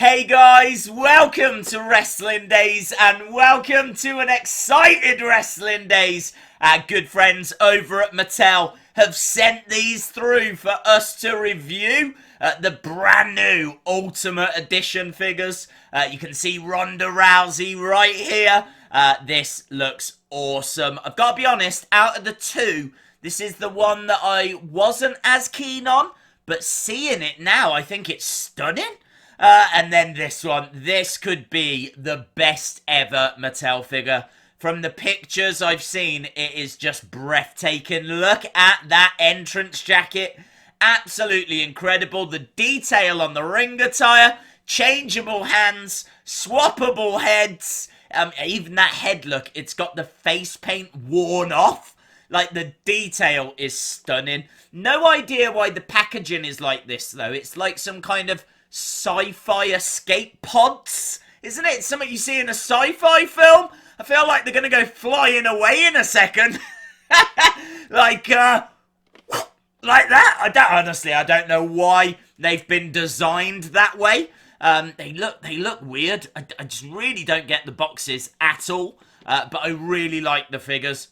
Hey guys, welcome to Wrestling Days and welcome to an excited Wrestling Days. Our good friends over at Mattel have sent these through for us to review. The brand new Ultimate Edition figures. You can see Ronda Rousey right here. This looks awesome. I've got to be honest, out of the two, this is the one that I wasn't as keen on, but seeing it now, I think it's stunning. And then this one. This could be the best ever Mattel figure. From the pictures I've seen, it is just breathtaking. Look at that entrance jacket. Absolutely incredible. The detail on the ring attire. Changeable hands. Swappable heads. Even that head look, it's got the face paint worn off. Like, the detail is stunning. No idea why the packaging is like this, though. It's like some kind of sci-fi escape pods, isn't it? Something you see in a sci-fi film. I feel like they're gonna go flying away in a second. like that. I don't know why they've been designed that way. They look weird. I just really don't get the boxes at all. But I really like the figures.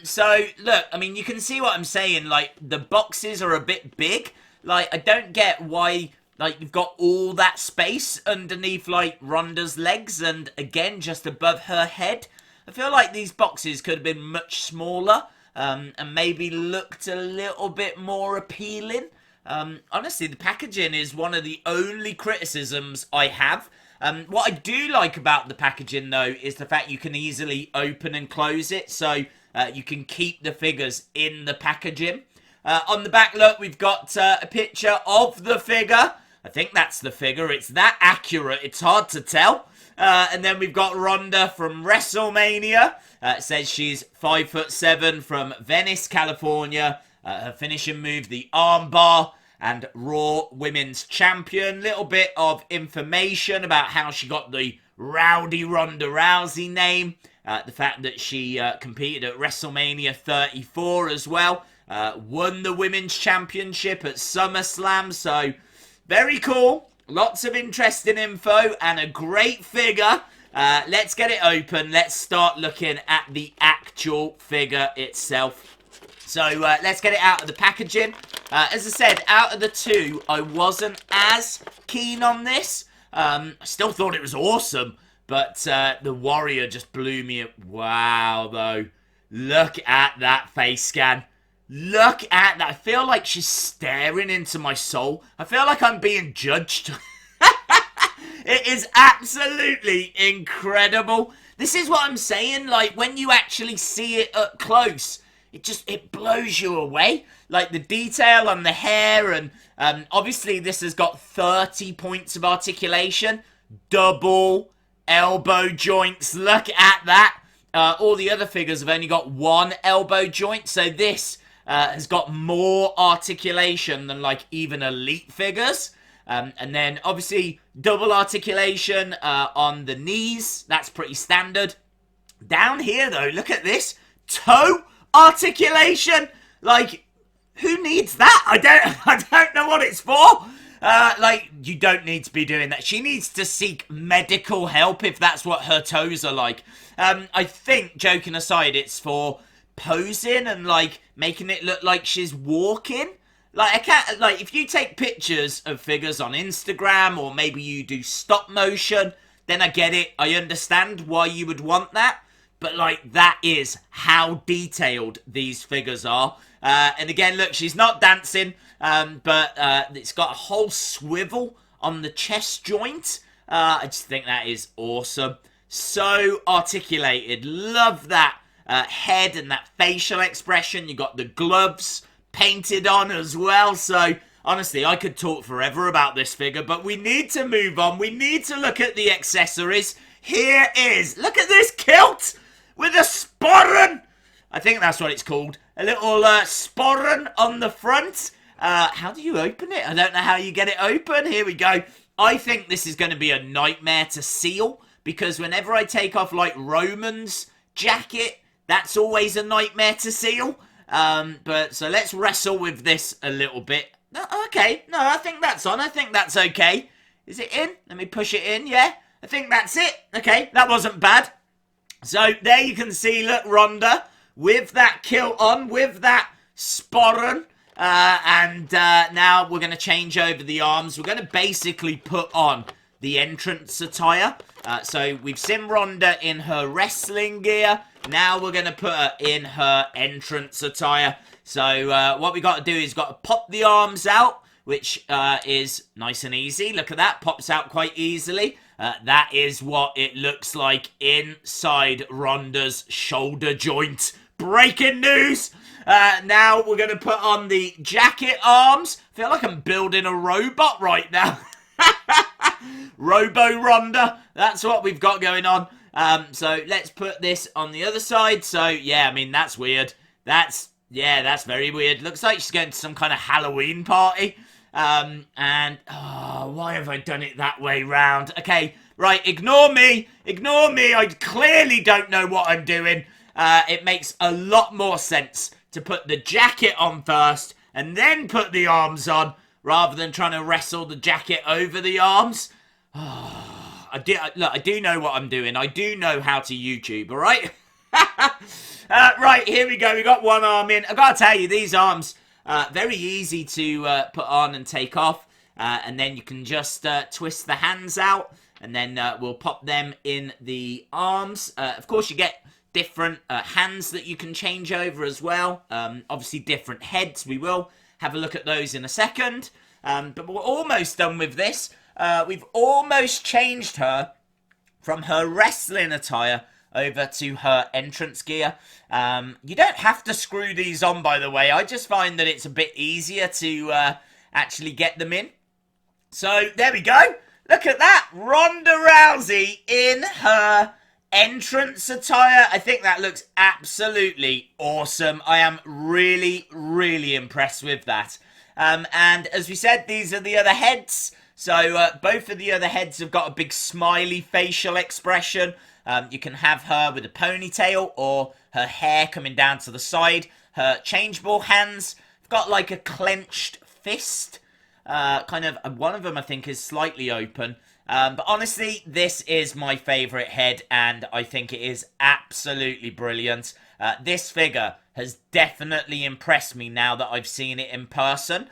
So look, I mean, you can see what I'm saying. Like, the boxes are a bit big. Like, I don't get why, like, you've got all that space underneath, like, Ronda's legs and, again, just above her head. I feel like these boxes could have been much smaller and maybe looked a little bit more appealing. Honestly, the packaging is one of the only criticisms I have. What I do like about the packaging, though, is the fact you can easily open and close it, so you can keep the figures in the packaging. On the back, look, we've got a picture of the figure. I think that's the figure. It's that accurate. It's hard to tell. And then we've got Ronda from Wrestlemania. It says she's 5'7" from Venice, California. Her finishing move, the armbar, and Raw Women's Champion. Little bit of information about how she got the Rowdy Ronda Rousey name. The fact that she competed at WrestleMania 34 as well. Won the Women's Championship at SummerSlam, so very cool. Lots of interesting info and a great figure. Let's get it open. Let's start looking at the actual figure itself. So let's get it out of the packaging. As I said, out of the two, I wasn't as keen on this. I still thought it was awesome, but the Warrior just blew me up. Wow, though. Look at that face scan. Look at that. I feel like she's staring into my soul. I feel like I'm being judged. It is absolutely incredible. This is what I'm saying. Like, when you actually see it up close, it blows you away. Like, the detail on the hair, and obviously this has got 30 points of articulation. Double elbow joints. Look at that. All the other figures have only got one elbow joint, so this has got more articulation than, like, even elite figures. And then, obviously, double articulation on the knees. That's pretty standard. Down here, though, look at this. Toe articulation. Like, who needs that? I don't know what it's for. Like, you don't need to be doing that. She needs to seek medical help if that's what her toes are like. I think, joking aside, it's for posing and, like, making it look like she's walking. Like, I can't, like, if you take pictures of figures on Instagram, or maybe you do stop motion, then I get it. I understand why you would want that. But, like, that is how detailed these figures are. And again, look, she's not dancing, but it's got a whole swivel on the chest joint. I just think that is awesome. So articulated. Love that head and that facial expression. You got the gloves painted on as well. So, honestly, I could talk forever about this figure, but we need to move on. We need to look at the accessories. Here is, look at this kilt with a sporran. I think that's what it's called. A little sporran on the front. How do you open it? I don't know how you get it open. Here we go. I think this is going to be a nightmare to seal, because whenever I take off, like, Roman's jacket, that's always a nightmare to seal. But so let's wrestle with this a little bit. Okay, no, I think that's on. I think that's okay. Is it in? Let me push it in, yeah. I think that's it. Okay, that wasn't bad. So there you can see, look, Ronda with that kilt on, with that sporran. And now we're going to change over the arms. We're going to basically put on the entrance attire. So we've seen Ronda in her wrestling gear. Now we're going to put her in her entrance attire. So what we got to do is got to pop the arms out, which is nice and easy. Look at that, pops out quite easily. That is what it looks like inside Ronda's shoulder joint. Breaking news! Now we're going to put on the jacket arms. I feel like I'm building a robot right now. Robo Ronda. That's what we've got going on. So let's put this on the other side. So yeah, I mean, that's weird. That's very weird. Looks like she's going to some kind of Halloween party. Why have I done it that way round? Okay, right, ignore me. Ignore me. I clearly don't know what I'm doing. It makes a lot more sense to put the jacket on first and then put the arms on rather than trying to wrestle the jacket over the arms. I do know what I'm doing. I do know how to YouTube, all right? Right, here we go. We got one arm in. I gotta tell you, these arms, very easy to put on and take off. And then you can just twist the hands out, and then we'll pop them in the arms. Of course, you get different hands that you can change over as well. Obviously, different heads. We will have a look at those in a second. But we're almost done with this. We've almost changed her from her wrestling attire over to her entrance gear. You don't have to screw these on, by the way. I just find that it's a bit easier to actually get them in. So, there we go. Look at that. Ronda Rousey in her entrance attire. I think that looks absolutely awesome. I am really, really impressed with that. And as we said, these are the other heads. So both of the other heads have got a big smiley facial expression. You can have her with a ponytail or her hair coming down to the side. Her changeable hands have got like a clenched fist. One of them I think is slightly open. But honestly, this is my favourite head, and I think it is absolutely brilliant. This figure has definitely impressed me now that I've seen it in person.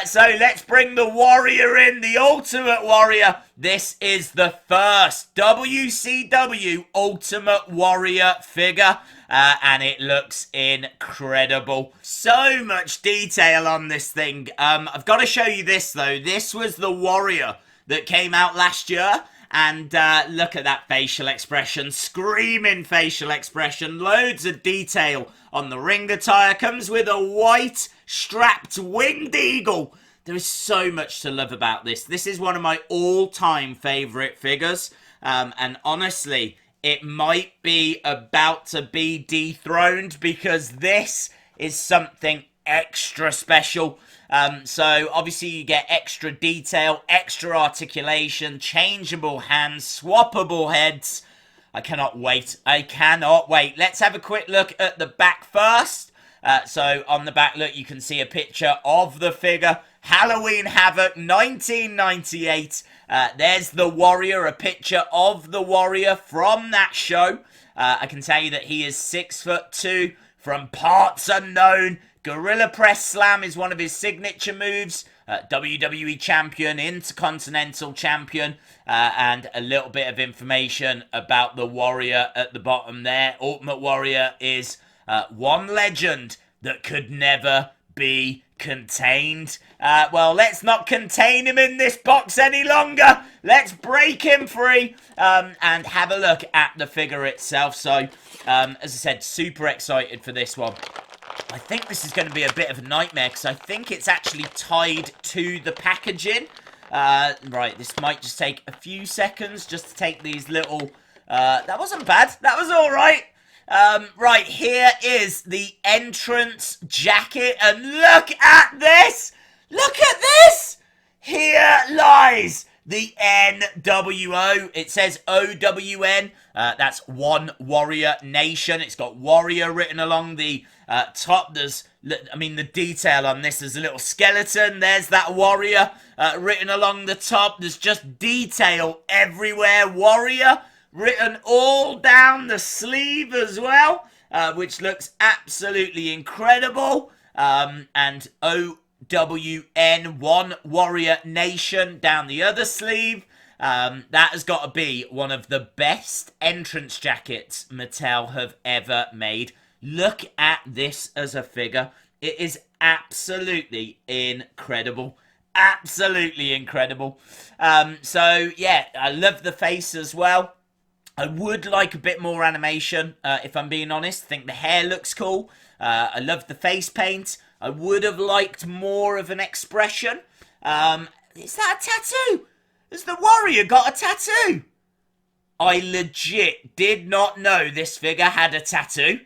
So let's bring the Warrior in, the Ultimate Warrior. This is the first WCW Ultimate Warrior figure, and it looks incredible. So much detail on this thing. I've got to show you this, though. This was the Warrior that came out last year, and look at that facial expression, screaming facial expression, loads of detail on the ring attire, comes with a white strapped winged eagle. There is so much to love about this. This is one of my all-time favourite figures, and honestly, it might be about to be dethroned because this is something extra special. So obviously you get extra detail, extra articulation, changeable hands, swappable heads. I cannot wait. I cannot wait. Let's have a quick look at the back first. So on the back, look, you can see a picture of the figure. Halloween Havoc 1998. There's the Warrior, a picture of the Warrior from that show. I can tell you that he is 6'2", from parts unknown. Gorilla Press Slam is one of his signature moves. WWE Champion, Intercontinental Champion, and a little bit of information about the Warrior at the bottom there. Ultimate Warrior is one legend that could never be contained. Well, let's not contain him in this box any longer. Let's break him free and have a look at the figure itself. So, as I said, super excited for this one. I think this is going to be a bit of a nightmare because I think it's actually tied to the packaging. Right, this might just take a few seconds just to take these little... that wasn't bad. That was all right. Right, here is the entrance jacket, and look at this! Look at this! Here lies the NWO. It says OWN. That's One Warrior Nation. It's got Warrior written along the top. There's, I mean, the detail on this. There's a little skeleton. There's that Warrior written along the top. There's just detail everywhere. Warrior written all down the sleeve as well, which looks absolutely incredible. And OWN, One Warrior Nation, down the other sleeve. That has got to be one of the best entrance jackets Mattel have ever made. Look at this as a figure. It is absolutely incredible. Absolutely incredible. So, yeah, I love the face as well. I would like a bit more animation, if I'm being honest. I think the hair looks cool. I love the face paint. I would have liked more of an expression. Is that a tattoo? Has the Warrior got a tattoo? I legit did not know this figure had a tattoo.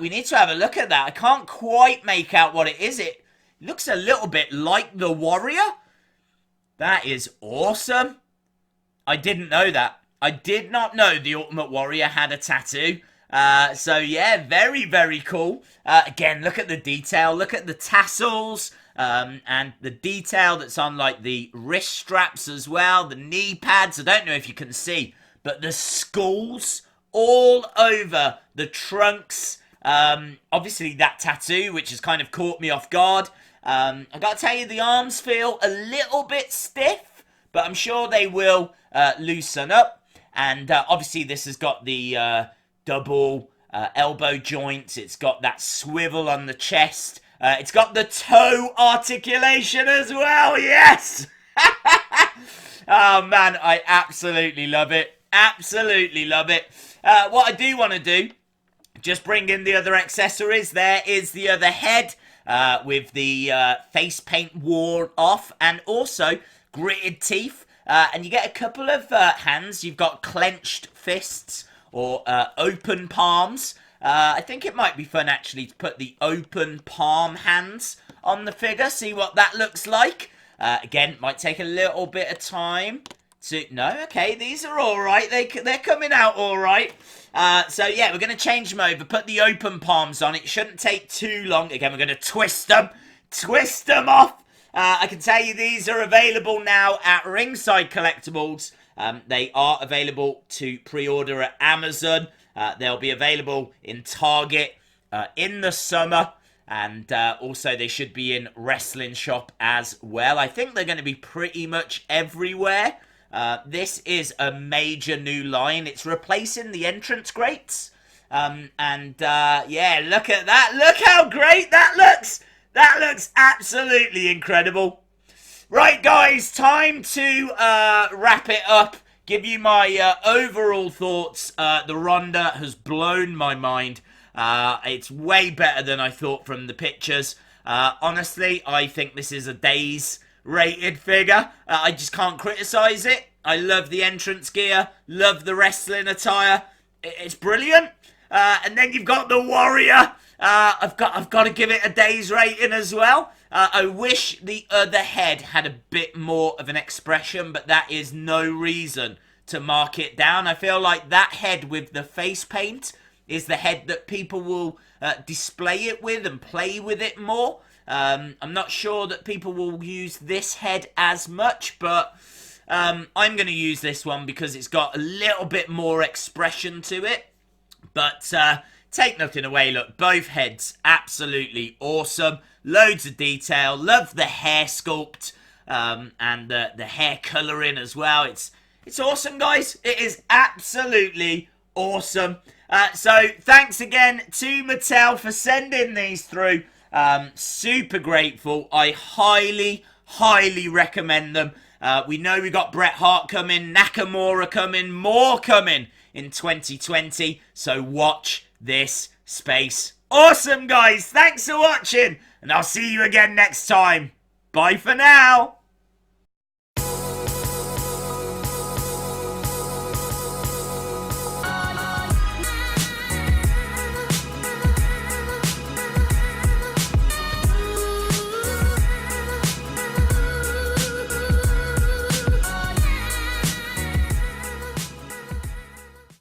We need to have a look at that. I can't quite make out what it is. It looks a little bit like the Warrior. That is awesome. I didn't know that. I did not know the Ultimate Warrior had a tattoo. So yeah, very, very cool. Again, look at the detail. Look at the tassels. And the detail that's on like the wrist straps as well. The knee pads. I don't know if you can see, but the skulls all over the trunks. Obviously that tattoo, which has kind of caught me off guard. I gotta tell you, the arms feel a little bit stiff, but I'm sure they will loosen up. And obviously this has got the double elbow joints. It's got that swivel on the chest. It's got the toe articulation as well. Yes! Oh, man, I absolutely love it. Absolutely love it. What I do want to do, just bring in the other accessories. There is the other head with the face paint worn off and also gritted teeth. And you get a couple of hands. You've got clenched fists or open palms. I think it might be fun actually to put the open palm hands on the figure. See what that looks like. Again, might take a little bit of time to... No, okay, these are alright. They're coming out alright. So yeah, we're going to change them over. Put the open palms on. It shouldn't take too long. Again, we're going to twist them. Twist them off. I can tell you these are available now at Rngside Collectables. They are available to pre-order at Amazon. They'll be available in Target in the summer. And also they should be in Wrestling Shop as well. I think they're going to be pretty much everywhere. This is a major new line. It's replacing the Entrance Greats. Yeah, look at that. Look how great that looks. That looks absolutely incredible. Right, guys, time to wrap it up. Give you my overall thoughts. The Ronda has blown my mind. It's way better than I thought from the pictures. Honestly, I think this is a Days rated figure. I just can't criticize it. I love the entrance gear. Love the wrestling attire. It's brilliant. And then you've got the Warrior. I've got to give it a Days rating as well. I wish the other head had a bit more of an expression, but that is no reason to mark it down. I feel like that head with the face paint is the head that people will display it with and play with it more. I'm not sure that people will use this head as much, but I'm going to use this one because it's got a little bit more expression to it. But take nothing away, look, both heads absolutely awesome. Loads of detail. Love the hair sculpt and the hair colouring as well. It's awesome, guys. It is absolutely awesome. So thanks again to Mattel for sending these through. Super grateful. I highly, highly recommend them. We know we got Bret Hart coming, Nakamura coming, more coming in 2020. So watch this space. Awesome, guys. Thanks for watching. And I'll see you again next time. Bye for now.